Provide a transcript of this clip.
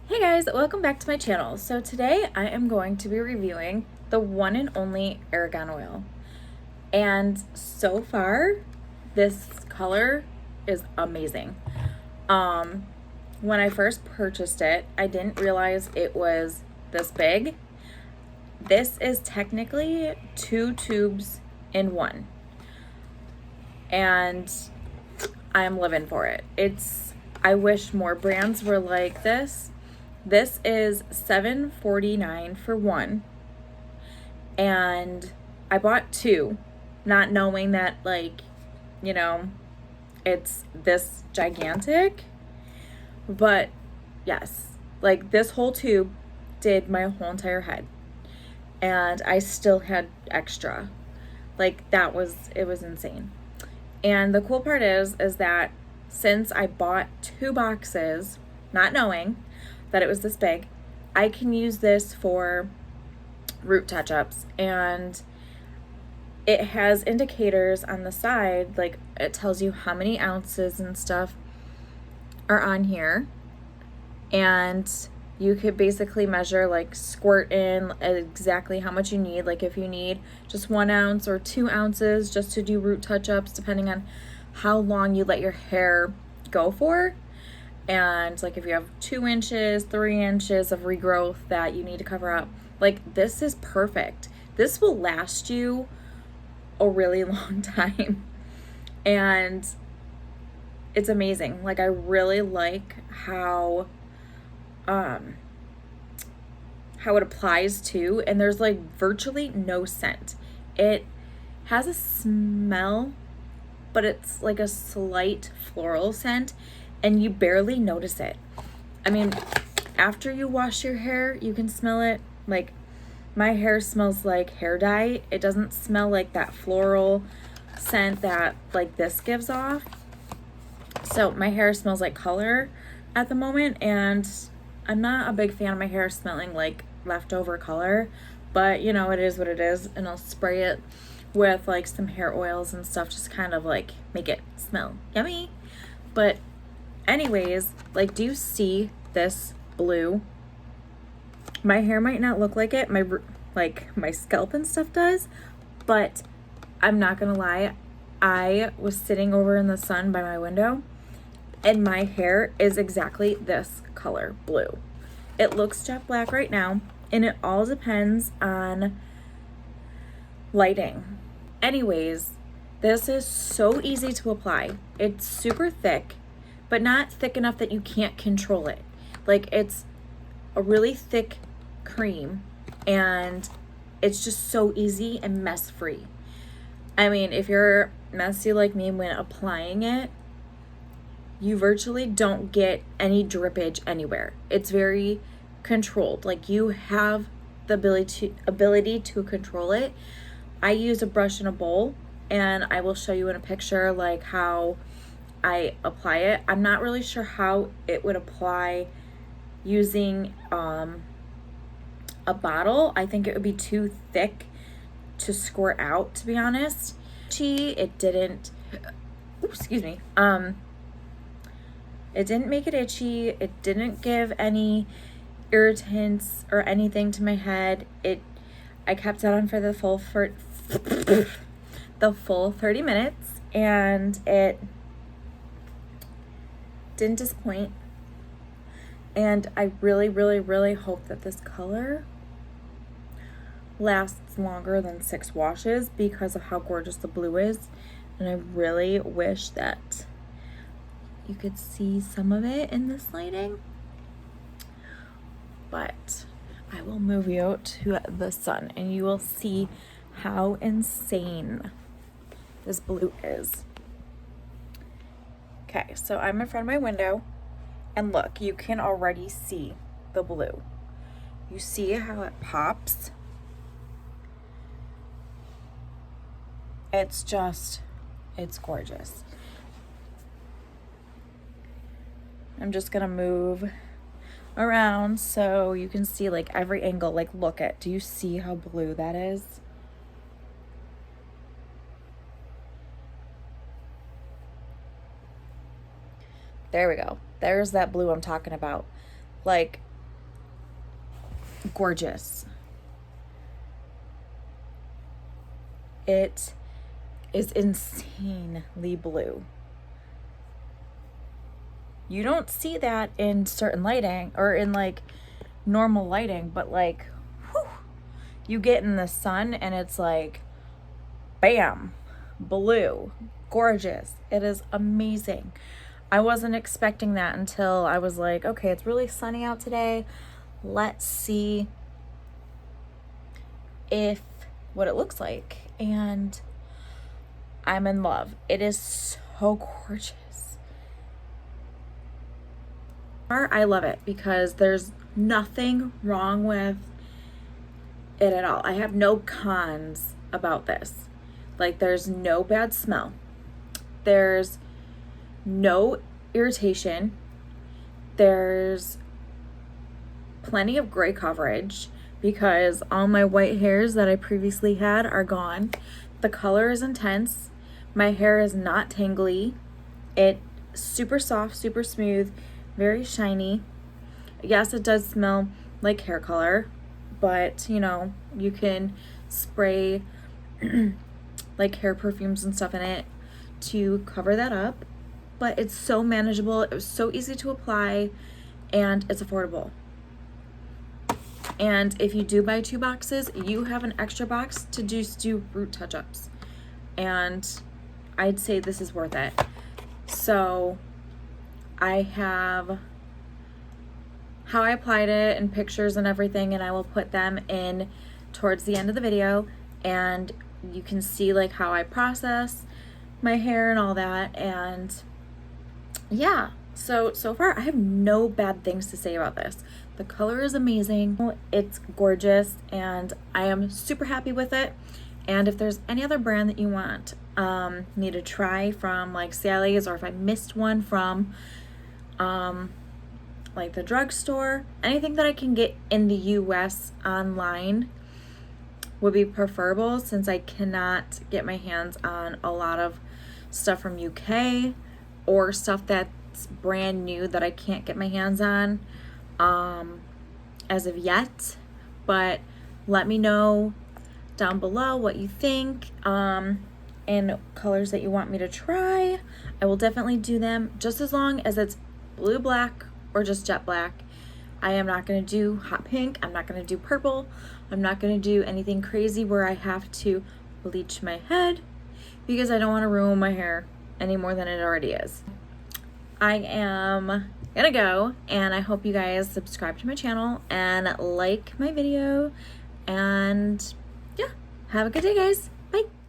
Hey guys, welcome back to my channel. So today I am going to be reviewing the one and only Argan oil. And so far, this color is amazing. When I first purchased it, I didn't realize it was this big. This is technically 2 tubes in one. And I'm living for it. I wish more brands were like this. This is $7.49 for one, and I bought two, not knowing that, it's this gigantic. But yes, like this whole tube did my whole entire head, and I still had extra. Like it was insane. And the cool part is that since I bought 2 boxes, not knowing that it was this big, I can use this for root touch-ups, and it has indicators on the side, like it tells you how many ounces and stuff are on here, and you could basically measure, like squirt in exactly how much you need, like if you need just 1 ounce or 2 ounces just to do root touch-ups, depending on how long you let your hair go for. And like if you have 2 inches, 3 inches of regrowth that you need to cover up, like this is perfect. This will last you a really long time. And it's amazing. Like I really like how it applies too, and there's like virtually no scent. It has a smell, but it's like a slight floral scent, and you barely notice it. I mean, after you wash your hair, you can smell it. Like my hair smells like hair dye. It doesn't smell like that floral scent that like this gives off. So my hair smells like color at the moment, and I'm not a big fan of my hair smelling like leftover color, but you know, it is what it is, and I'll spray it with like some hair oils and stuff, just kind of like make it smell yummy. But anyways, like, do you see this blue? My hair might not look like it, my scalp and stuff does, but I'm not gonna lie, I was sitting over in the sun by my window, and my hair is exactly this color, blue. It looks jet black right now, and it all depends on lighting. Anyways, this is so easy to apply. It's super thick, but not thick enough that you can't control it. Like, it's a really thick cream, and it's just so easy and mess free. I mean, if you're messy like me when applying it, you virtually don't get any drippage anywhere. It's very controlled. Like, you have the ability to control it. I use a brush and a bowl, and I will show you in a picture like how I apply it. I'm not really sure how it would apply using a bottle. I think it would be too thick to squirt out, to be honest. It didn't, excuse me, it didn't make it itchy. It didn't give any irritants or anything to my head. I kept it on for the full 30 minutes, and it didn't disappoint. And I really, really, really hope that this color lasts longer than 6 washes because of how gorgeous the blue is. And I really wish that you could see some of it in this lighting. But I will move you to the sun, and you will see how insane this blue is. Okay, so I'm in front of my window, and look, you can already see the blue. You see how it pops? It's gorgeous. I'm just gonna move around so you can see like every angle. Like, do you see how blue that is? There we go. There's that blue I'm talking about. Like, gorgeous. It is insanely blue. You don't see that in certain lighting or in like normal lighting, but like, whew, you get in the sun and it's like, bam, blue, gorgeous. It is amazing. I wasn't expecting that until I was like, okay, it's really sunny out today. Let's see what it looks like. And I'm in love. It is so gorgeous. I love it because there's nothing wrong with it at all. I have no cons about this. Like, there's no bad smell. There's no irritation. There's plenty of gray coverage because all my white hairs that I previously had are gone. The color is intense. My hair is not tangly. It's super soft, super smooth, very shiny. Yes, it does smell like hair color, but you know, you can spray like hair perfumes and stuff in it to cover that up. But it's so manageable, it was so easy to apply, and it's affordable. And if you do buy 2 boxes, you have an extra box to just do root touch-ups. And I'd say this is worth it. So I have how I applied it and pictures and everything, and I will put them in towards the end of the video, and you can see like how I process my hair and all that. And yeah, so far I have no bad things to say about this. The color is amazing, it's gorgeous, and I am super happy with it. And if there's any other brand that you want me to try from like Sally's, or if I missed one from like the drugstore, anything that I can get in the US online would be preferable, since I cannot get my hands on a lot of stuff from UK or stuff that's brand new that I can't get my hands on as of yet. But let me know down below what you think and colors that you want me to try. I will definitely do them, just as long as it's blue, black, or just jet black. I am not going to do hot pink. I'm not going to do purple. I'm not going to do anything crazy where I have to bleach my head, because I don't want to ruin my hair any more than it already is. I am gonna go, and I hope you guys subscribe to my channel and like my video, and yeah, have a good day, guys. Bye.